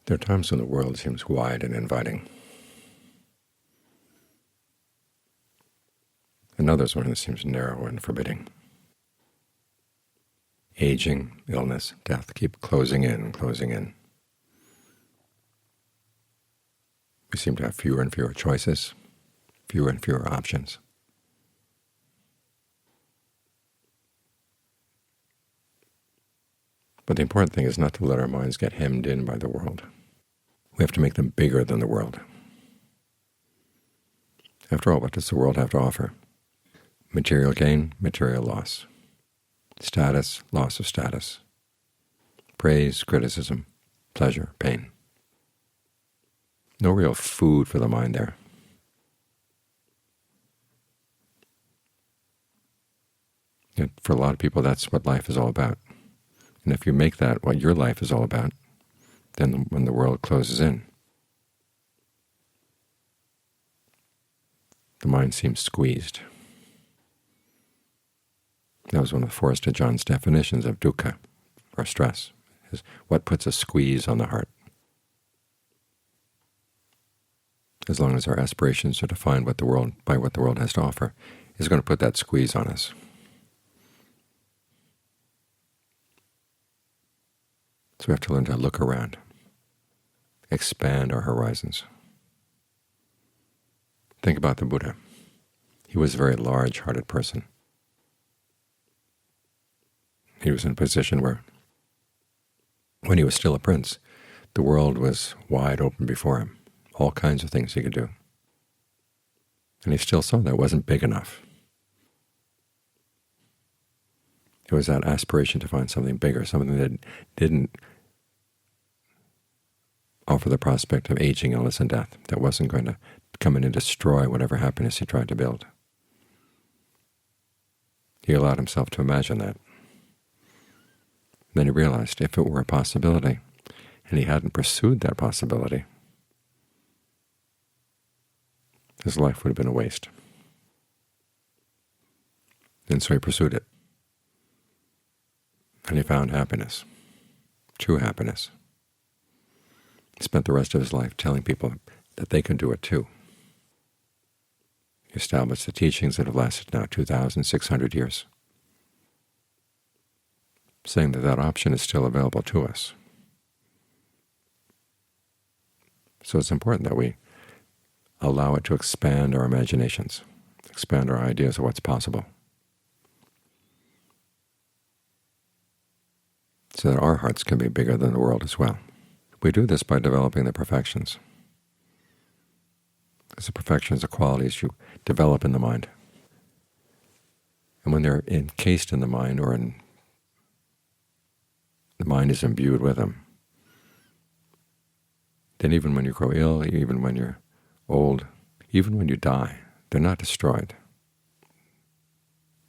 There are times when the world seems wide and inviting, and others when it seems narrow and forbidding. Aging, illness, death keep closing in and closing in. We seem to have fewer and fewer choices, fewer and fewer options. But the important thing is not to let our minds get hemmed in by the world. We have to make them bigger than the world. After all, what does the world have to offer? Material gain, material loss. Status, loss of status. Praise, criticism, pleasure, pain. No real food for the mind there. Yet for a lot of people, that's what life is all about. And if you make that what your life is all about, then when the world closes in, the mind seems squeezed. That was one of Forrester John's definitions of dukkha, or stress, is what puts a squeeze on the heart. As long as our aspirations are defined by what the world has to offer, is going to put that squeeze on us. So we have to learn to look around, expand our horizons. Think about the Buddha. He was a very large-hearted person. He was in a position where, when he was still a prince, the world was wide open before him, all kinds of things he could do. And he still saw that it wasn't big enough. It was that aspiration to find something bigger, something that didn't offer the prospect of aging, illness, and death, that wasn't going to come in and destroy whatever happiness he tried to build. He allowed himself to imagine that. Then he realized if it were a possibility, and he hadn't pursued that possibility, his life would have been a waste. And so he pursued it. And he found happiness, true happiness. He spent the rest of his life telling people that they can do it too. He established the teachings that have lasted now 2,600 years, saying that that option is still available to us. So it's important that we allow it to expand our imaginations, expand our ideas of what's possible, so that our hearts can be bigger than the world as well. We do this by developing the perfections, because the perfections are qualities you develop in the mind. And when they're encased in the mind, or the mind is imbued with them, then even when you grow ill, even when you're old, even when you die, they're not destroyed.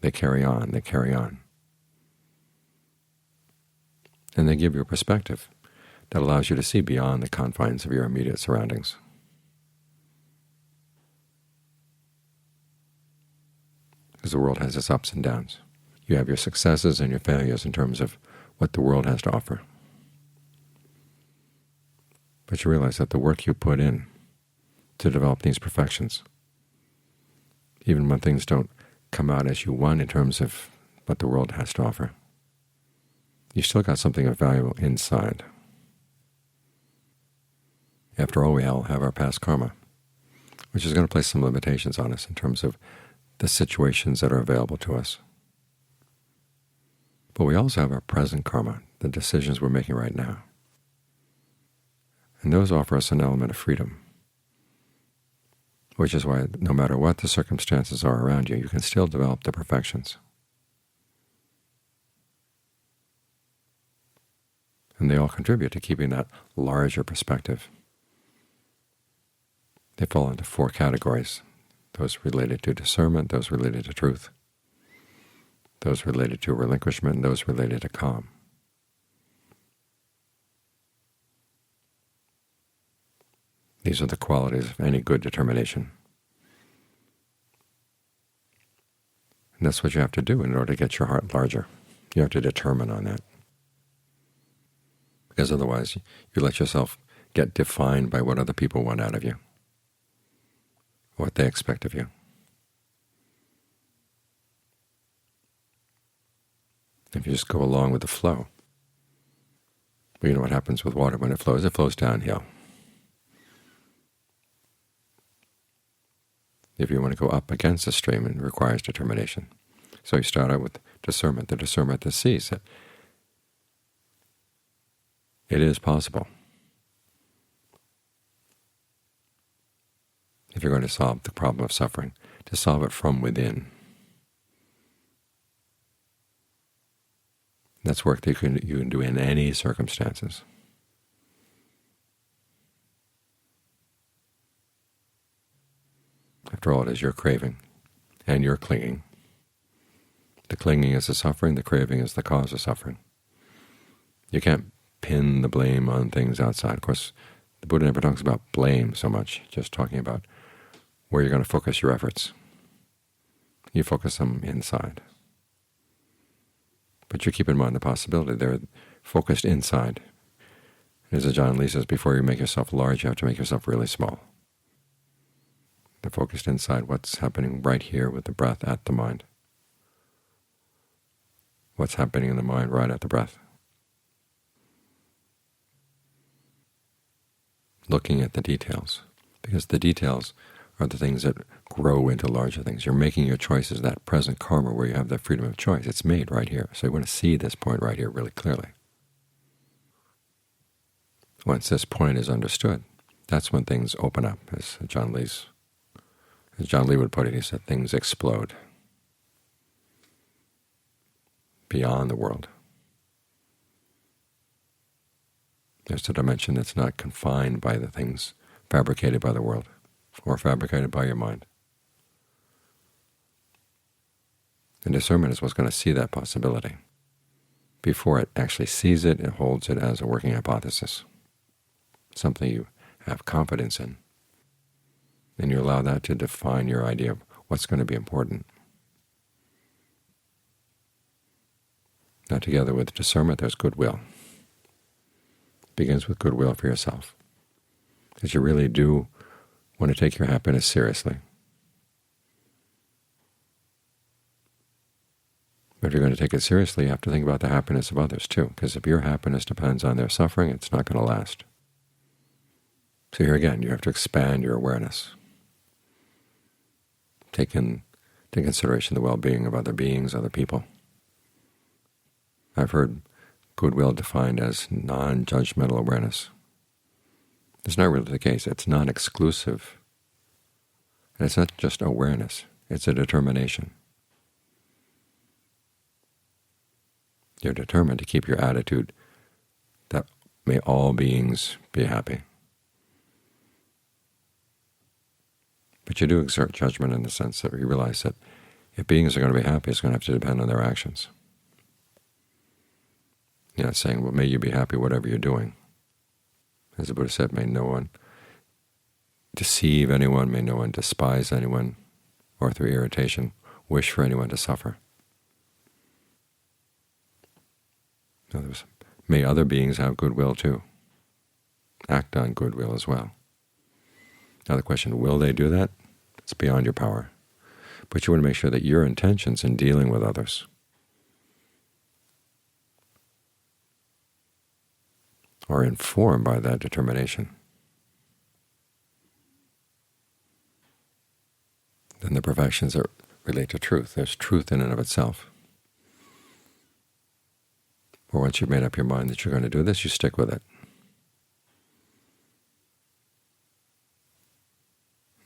They carry on, they carry on. And they give you a perspective that allows you to see beyond the confines of your immediate surroundings. Because the world has its ups and downs. You have your successes and your failures in terms of what the world has to offer. But you realize that the work you put in to develop these perfections, even when things don't come out as you want in terms of what the world has to offer, you still got something of value inside. After all, we all have our past karma, which is going to place some limitations on us in terms of the situations that are available to us. But we also have our present karma, the decisions we're making right now. And those offer us an element of freedom, which is why no matter what the circumstances are around you, you can still develop the perfections. And they all contribute to keeping that larger perspective. They fall into four categories: those related to discernment, those related to truth, those related to relinquishment, and those related to calm. These are the qualities of any good determination. And that's what you have to do in order to get your heart larger. You have to determine on that. Because otherwise you let yourself get defined by what other people want out of you, what they expect of you. If you just go along with the flow, well, you know what happens with water when it flows? It flows downhill. If you want to go up against the stream, it requires determination. So you start out with discernment, the discernment that sees that it is possible. If you're going to solve the problem of suffering, to solve it from within. That's work that you can do in any circumstances. After all, it is your craving and your clinging. The clinging is the suffering, the craving is the cause of suffering. You can't pin the blame on things outside. Of course, the Buddha never talks about blame so much, just talking about where you're going to focus your efforts. You focus them inside. But you keep in mind the possibility they're focused inside. As John Lee says, before you make yourself large, you have to make yourself really small. They're focused inside what's happening right here with the breath at the mind. What's happening in the mind right at the breath. Looking at the details, because the details are the things that grow into larger things. You're making your choices, that present karma where you have the freedom of choice. It's made right here. So you want to see this point right here really clearly. Once this point is understood, that's when things open up. As John Lee would put it, he said, things explode beyond the world. There's a dimension that's not confined by the things fabricated by the world or fabricated by your mind. And discernment is what's going to see that possibility. Before it actually sees it, it holds it as a working hypothesis, something you have confidence in, and you allow that to define your idea of what's going to be important. Now, together with discernment, there's goodwill. It begins with goodwill for yourself, because you really do want to take your happiness seriously. But if you're going to take it seriously, you have to think about the happiness of others too, because if your happiness depends on their suffering, it's not going to last. So here again, you have to expand your awareness. Take into consideration the well-being of other beings, other people. I've heard goodwill defined as non-judgmental awareness. It's not really the case. It's non-exclusive. And it's not just awareness. It's a determination. You're determined to keep your attitude that may all beings be happy. But you do exert judgment in the sense that you realize that if beings are going to be happy, it's going to have to depend on their actions. You're not saying, well, may you be happy whatever you're doing. As the Buddha said, may no one deceive anyone, may no one despise anyone, or through irritation wish for anyone to suffer. In other words, may other beings have goodwill too. Act on goodwill as well. Now the question, will they do that? It's beyond your power. But you want to make sure that your intentions in dealing with others are informed by that determination. Then the perfections that relate to truth. There's truth in and of itself. Or once you've made up your mind that you're going to do this, you stick with it.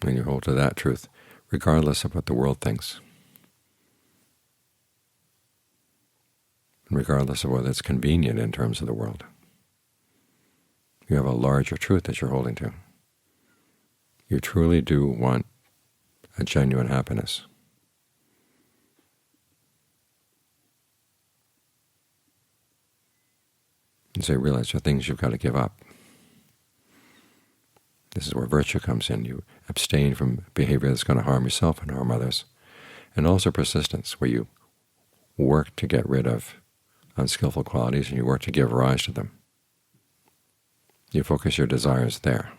And you hold to that truth, regardless of what the world thinks, and regardless of whether it's convenient in terms of the world. You have a larger truth that you're holding to. You truly do want a genuine happiness. And so you realize there are things you've got to give up. This is where virtue comes in. You abstain from behavior that's going to harm yourself and harm others. And also persistence, where you work to get rid of unskillful qualities and you work to give rise to them. You focus your desires there.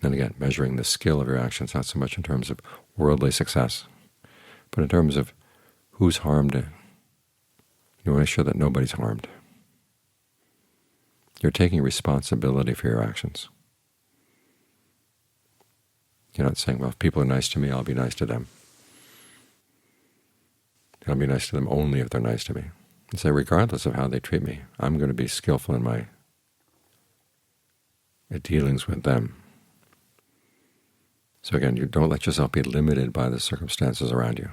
And again, measuring the skill of your actions, not so much in terms of worldly success, but in terms of who's harmed. You want to make sure that nobody's harmed. You're taking responsibility for your actions. You're not saying, well, if people are nice to me, I'll be nice to them. I'll be nice to them only if they're nice to me. And say, regardless of how they treat me, I'm going to be skillful in my dealings with them. So again, you don't let yourself be limited by the circumstances around you.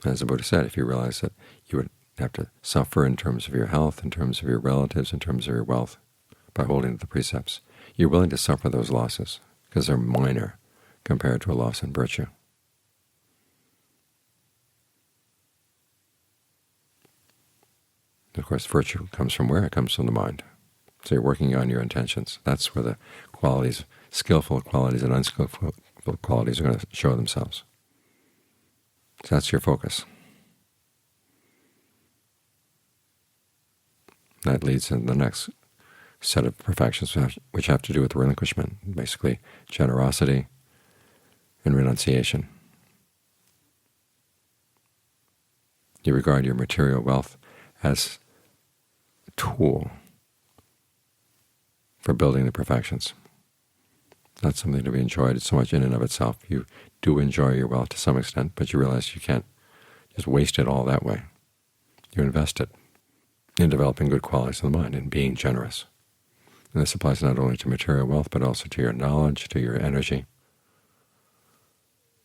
As the Buddha said, if you realize that you would have to suffer in terms of your health, in terms of your relatives, in terms of your wealth, by holding to the precepts, you're willing to suffer those losses because they're minor compared to a loss in virtue. Of course, virtue comes from where? It comes from the mind. So you're working on your intentions. That's where the qualities, skillful qualities and unskillful qualities, are going to show themselves. So that's your focus. That leads to the next set of perfections, which have to do with relinquishment, basically generosity and renunciation. You regard your material wealth as a tool for building the perfections. Not something to be enjoyed so much in and of itself. You do enjoy your wealth to some extent, but you realize you can't just waste it all that way. You invest it in developing good qualities of the mind and being generous. And this applies not only to material wealth, but also to your knowledge, to your energy,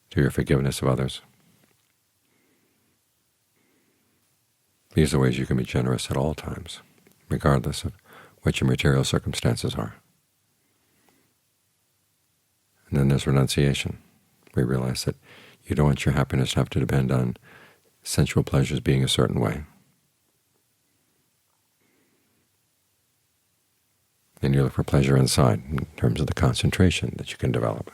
to your forgiveness of others. These are ways you can be generous at all times, regardless of what your material circumstances are. And then there's renunciation. We realize that you don't want your happiness to have to depend on sensual pleasures being a certain way. And you look for pleasure inside in terms of the concentration that you can develop.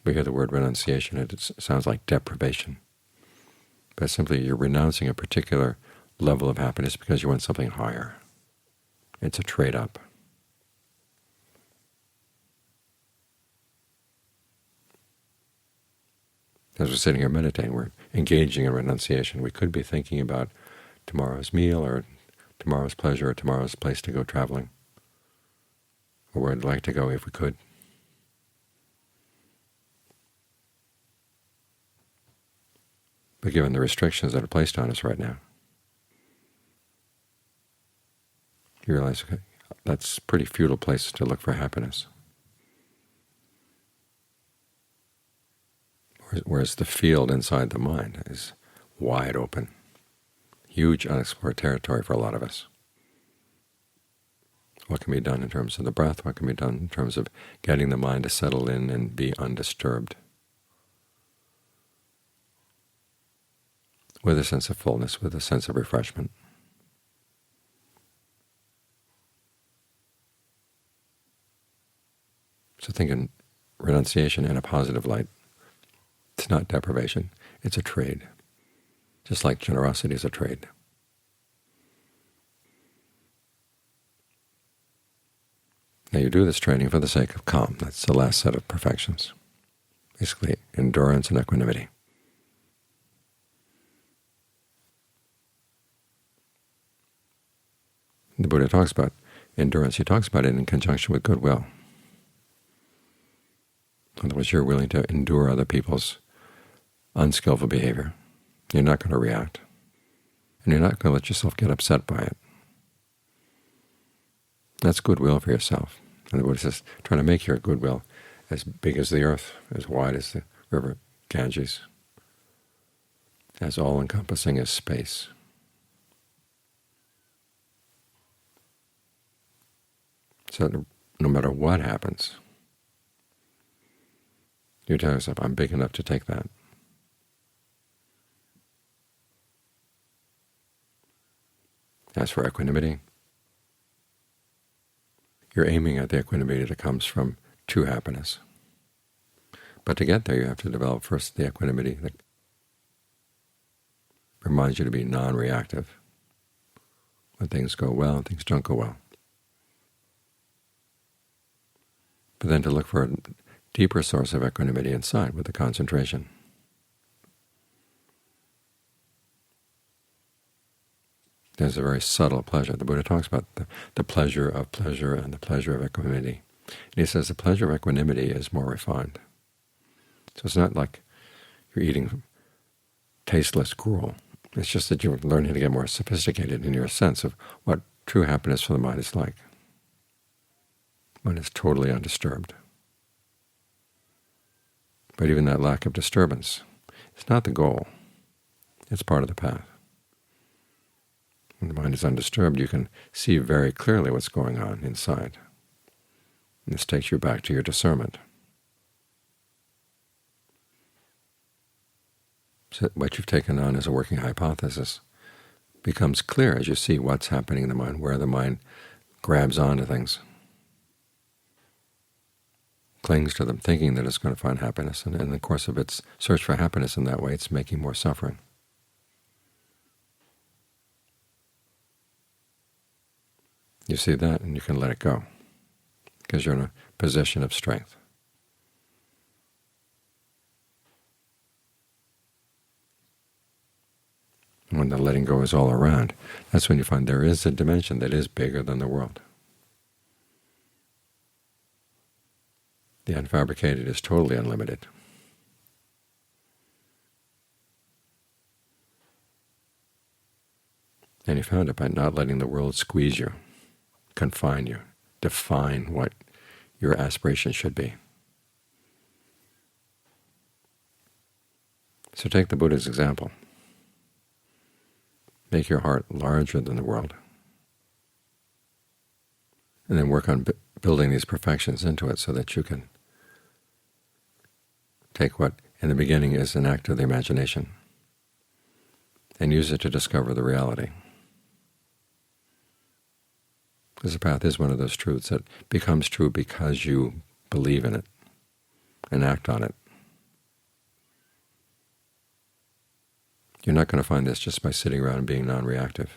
We hear the word renunciation, it sounds like deprivation. But simply you're renouncing a particular level of happiness because you want something higher. It's a trade-up. As we're sitting here meditating, we're engaging in renunciation. We could be thinking about tomorrow's meal or tomorrow's pleasure or tomorrow's place to go traveling, or where I'd like to go if we could. But given the restrictions that are placed on us right now, you realize, okay, that's a pretty futile place to look for happiness. Whereas the field inside the mind is wide open, huge unexplored territory for a lot of us. What can be done in terms of the breath? What can be done in terms of getting the mind to settle in and be undisturbed, with a sense of fullness, with a sense of refreshment? So think in renunciation in a positive light. It's not deprivation, it's a trade, just like generosity is a trade. Now you do this training for the sake of calm. That's the last set of perfections, basically endurance and equanimity. The Buddha talks about endurance. He talks about it in conjunction with goodwill. In other words, you're willing to endure other people's unskillful behavior. You're not going to react, and you're not going to let yourself get upset by it. That's goodwill for yourself. And the Buddha says, trying to make your goodwill as big as the earth, as wide as the river Ganges, as all-encompassing as space. So no matter what happens, you tell yourself, I'm big enough to take that. As for equanimity, you're aiming at the equanimity that comes from true happiness. But to get there, you have to develop first the equanimity that reminds you to be non-reactive when things go well and things don't go well. But then to look for a deeper source of equanimity inside with the concentration. There's a very subtle pleasure. The Buddha talks about the pleasure of pleasure and the pleasure of equanimity. And he says the pleasure of equanimity is more refined. So it's not like you're eating tasteless gruel. It's just that you're learning to get more sophisticated in your sense of what true happiness for the mind is like when it's totally undisturbed. But even that lack of disturbance is not the goal. It's part of the path. When the mind is undisturbed, you can see very clearly what's going on inside. And this takes you back to your discernment. So what you've taken on as a working hypothesis becomes clear as you see what's happening in the mind, where the mind grabs onto things, clings to them, thinking that it's going to find happiness, and in the course of its search for happiness in that way, it's making more suffering. You see that, and you can let it go, because you're in a position of strength. When the letting go is all around, that's when you find there is a dimension that is bigger than the world. The unfabricated is totally unlimited. And you found it by not letting the world squeeze you, confine you, define what your aspiration should be. So take the Buddha's example. Make your heart larger than the world, and then work on building these perfections into it so that you can take what in the beginning is an act of the imagination and use it to discover the reality. Because the path is one of those truths that becomes true because you believe in it and act on it. You're not going to find this just by sitting around and being non-reactive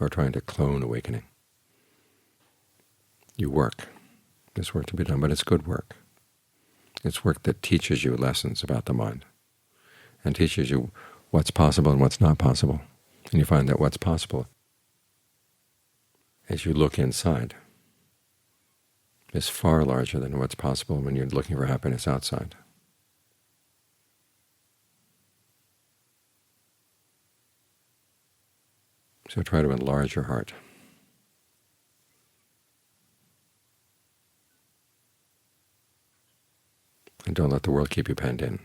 or trying to clone awakening. You work. There's work to be done, but it's good work. It's work that teaches you lessons about the mind and teaches you what's possible and what's not possible. And you find that what's possible, as you look inside, is far larger than what's possible when you're looking for happiness outside. So try to enlarge your heart. And don't let the world keep you penned in.